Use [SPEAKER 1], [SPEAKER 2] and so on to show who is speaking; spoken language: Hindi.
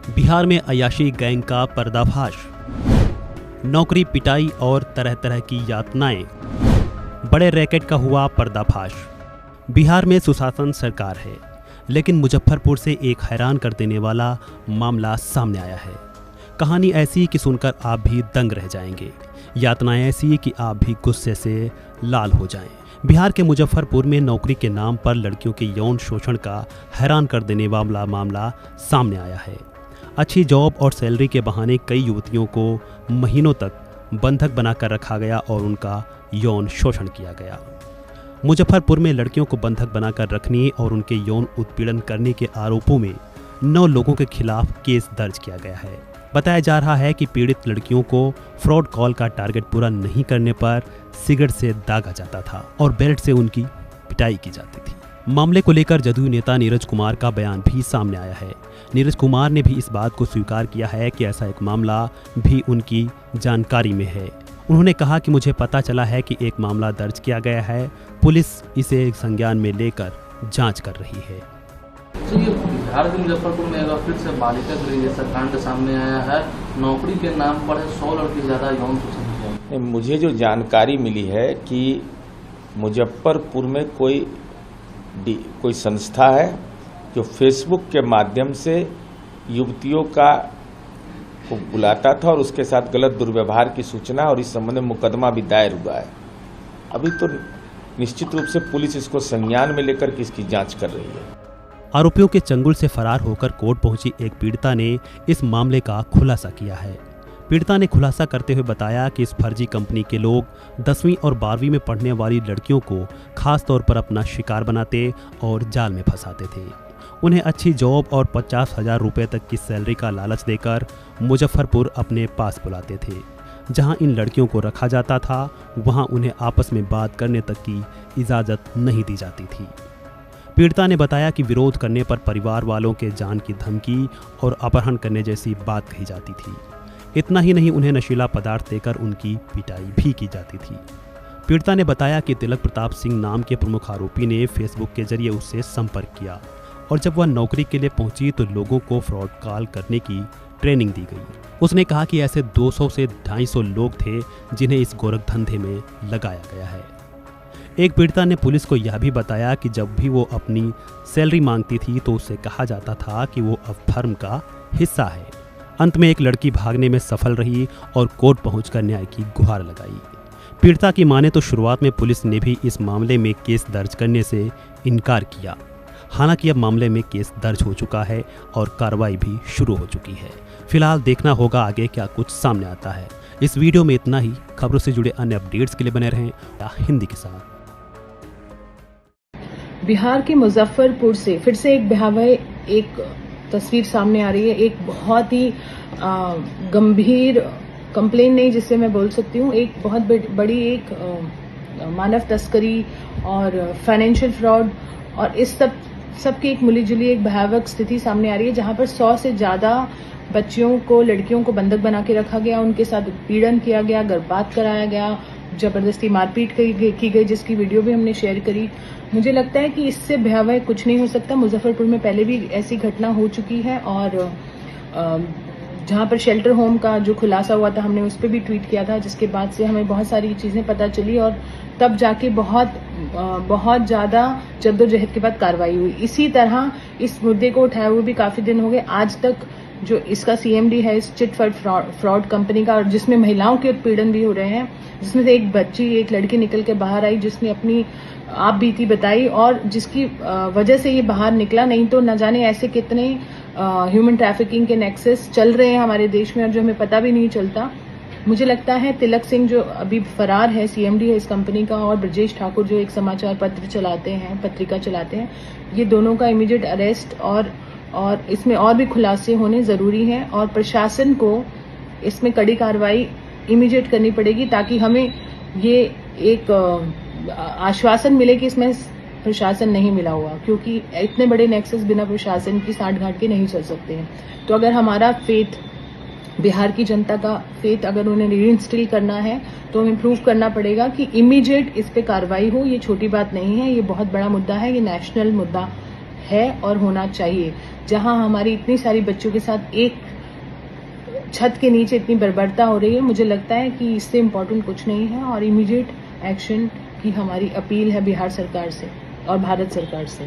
[SPEAKER 1] बिहार में अय्याशी गैंग का पर्दाफाश, नौकरी पिटाई और तरह तरह की यातनाएं, बड़े रैकेट का हुआ पर्दाफाश। बिहार में सुशासन सरकार है, लेकिन मुजफ्फरपुर से एक हैरान कर देने वाला मामला सामने आया है। कहानी ऐसी कि सुनकर आप भी दंग रह जाएंगे, यातनाएं ऐसी कि आप भी गुस्से से लाल हो जाएं। बिहार के मुजफ्फरपुर में नौकरी के नाम पर लड़कियों के यौन शोषण का हैरान कर देने वाला मामला सामने आया है। अच्छी जॉब और सैलरी के बहाने कई युवतियों को महीनों तक बंधक बनाकर रखा गया और उनका यौन शोषण किया गया। मुजफ्फरपुर में लड़कियों को बंधक बनाकर रखने और उनके यौन उत्पीड़न करने के आरोपों में 9 लोगों के खिलाफ केस दर्ज किया गया है। बताया जा रहा है कि पीड़ित लड़कियों को फ्रॉड कॉल का टारगेट पूरा नहीं करने पर सिगरेट से दागा जाता था और बेल्ट से उनकी पिटाई की जाती थी। मामले को लेकर जदयू नेता नीरज कुमार का बयान भी सामने आया है। नीरज कुमार ने भी इस बात को स्वीकार किया है कि ऐसा एक मामला भी उनकी जानकारी में है। उन्होंने कहा कि मुझे पता चला है कि एक मामला दर्ज किया गया है, पुलिस इसे संज्ञान में लेकर जांच कर रही है।
[SPEAKER 2] तो ये बिहार के मुजफ्फरपुर में अगर फिर से बालिका गृह जैसा कांड सामने आया है, नौकरी के नाम पर 100 लड़की ज्यादा यौन शोषण किया।
[SPEAKER 3] मुझे जो जानकारी मिली है कि मुजफ्फरपुर में कोई संस्था है जो फेसबुक के माध्यम से युवतियों को बुलाता था और उसके साथ गलत दुर्व्यवहार की सूचना और इस संबंध में मुकदमा भी दायर हुआ है। अभी तो निश्चित रूप से पुलिस इसको संज्ञान में लेकर के इसकी जांच कर रही है।
[SPEAKER 1] आरोपियों के चंगुल से फरार होकर कोर्ट पहुंची एक पीड़िता ने इस मामले का खुलासा किया है। पीड़िता ने खुलासा करते हुए बताया कि इस फर्जी कंपनी के लोग 10वीं और 12वीं में पढ़ने वाली लड़कियों को खास तौर पर अपना शिकार बनाते और जाल में फंसाते थे। उन्हें अच्छी जॉब और 50,000 रुपये तक की सैलरी का लालच देकर मुजफ्फरपुर अपने पास बुलाते थे। जहां इन लड़कियों को रखा जाता था, वहां उन्हें आपस में बात करने तक की इजाज़त नहीं दी जाती थी। पीड़िता ने बताया कि विरोध करने पर परिवार वालों के जान की धमकी और अपहरण करने जैसी बात कही जाती थी। इतना ही नहीं, उन्हें नशीला पदार्थ देकर उनकी पिटाई भी की जाती थी। पीड़िता ने बताया कि तिलक प्रताप सिंह नाम के प्रमुख आरोपी ने फेसबुक के जरिए उससे संपर्क किया और जब वह नौकरी के लिए पहुंची तो लोगों को फ्रॉड कॉल करने की ट्रेनिंग दी गई। उसने कहा कि ऐसे 200 से 250 लोग थे जिन्हें इस गोरख धंधे में लगाया गया है। एक पीड़िता ने पुलिस को यह भी बताया कि जब भी वो अपनी सैलरी मांगती थी तो उससे कहा जाता था कि वो अब फर्म का हिस्सा है। अंत में एक लड़की भागने में सफल रही और कोर्ट पहुंचकर न्याय की गुहार लगाई। पीड़िता की माने तो शुरुआत में पुलिस ने भी इस मामले में केस दर्ज करने से इनकार किया। हालांकि अब मामले में केस दर्ज हो चुका है और कार्रवाई भी शुरू हो चुकी है। फिलहाल देखना होगा आगे क्या कुछ सामने आता है। इस वीडियो में इतना ही। खबरों से जुड़े अन्य अपडेट्स के लिए बने रहें हिंदी के साथ।
[SPEAKER 4] बिहार के मुजफ्फरपुर से फिर से एक भयावह एक तस्वीर सामने आ रही है। एक बहुत ही गंभीर कंप्लेन नहीं जिससे मैं बोल सकती हूँ, एक बहुत बड़ी एक मानव तस्करी और फाइनेंशियल फ्रॉड और इस सब की एक मिलीजुली एक भयावह स्थिति सामने आ रही है, जहां पर 100 से ज्यादा बच्चियों को, लड़कियों को बंधक बना के रखा गया, उनके साथ उत्पीड़न किया गया, गर्भपात कराया गया, जबरदस्ती मारपीट की गई, जिसकी वीडियो भी हमने शेयर करी। मुझे लगता है कि इससे भयावह कुछ नहीं हो सकता। मुजफ्फरपुर में पहले भी ऐसी घटना हो चुकी है और जहां पर शेल्टर होम का जो खुलासा हुआ था, हमने उस पर भी ट्वीट किया था, जिसके बाद से हमें बहुत सारी चीजें पता चली और तब जाके बहुत ज्यादा जद्दोजहद के बाद कार्रवाई हुई। इसी तरह इस मुद्दे को उठाए हुए भी काफी दिन हो गए। आज तक जो इसका सीएमडी है इस चिट फंड फ्रॉड कंपनी का, और जिसमें महिलाओं के उत्पीड़न भी हो रहे हैं, जिसमें से एक लड़की निकल के बाहर आई जिसने अपनी आप बीती बताई और जिसकी वजह से ये बाहर निकला। नहीं तो न जाने ऐसे कितने ह्यूमन ट्रैफिकिंग के नेक्सस चल रहे हैं हमारे देश में और जो हमें पता भी नहीं चलता। मुझे लगता है तिलक सिंह जो अभी फरार है, सीएमडी है इस कंपनी का, और ब्रजेश ठाकुर जो एक समाचार पत्रिका चलाते हैं, ये दोनों का इमीडिएट अरेस्ट और इसमें और भी खुलासे होने जरूरी हैं और प्रशासन को इसमें कड़ी कार्रवाई इमीडिएट करनी पड़ेगी ताकि हमें ये एक आश्वासन मिले कि इसमें प्रशासन नहीं मिला हुआ, क्योंकि इतने बड़े नेक्सस बिना प्रशासन की साठगांठ के नहीं चल सकते हैं। तो अगर हमारा फेथ, बिहार की जनता का फेथ अगर उन्हें रीइंस्टिल करना है तो हमें प्रूव करना पड़ेगा कि इमीडिएट इस पे कार्रवाई हो। ये छोटी बात नहीं है, ये बहुत बड़ा मुद्दा है, ये नेशनल मुद्दा है और होना चाहिए। जहां हमारी इतनी सारी बच्चों के साथ एक छत के नीचे इतनी बर्बरता हो रही है, मुझे लगता है कि इससे इम्पोर्टेंट कुछ नहीं है और इमीडिएट एक्शन की हमारी अपील है बिहार सरकार से और भारत सरकार से।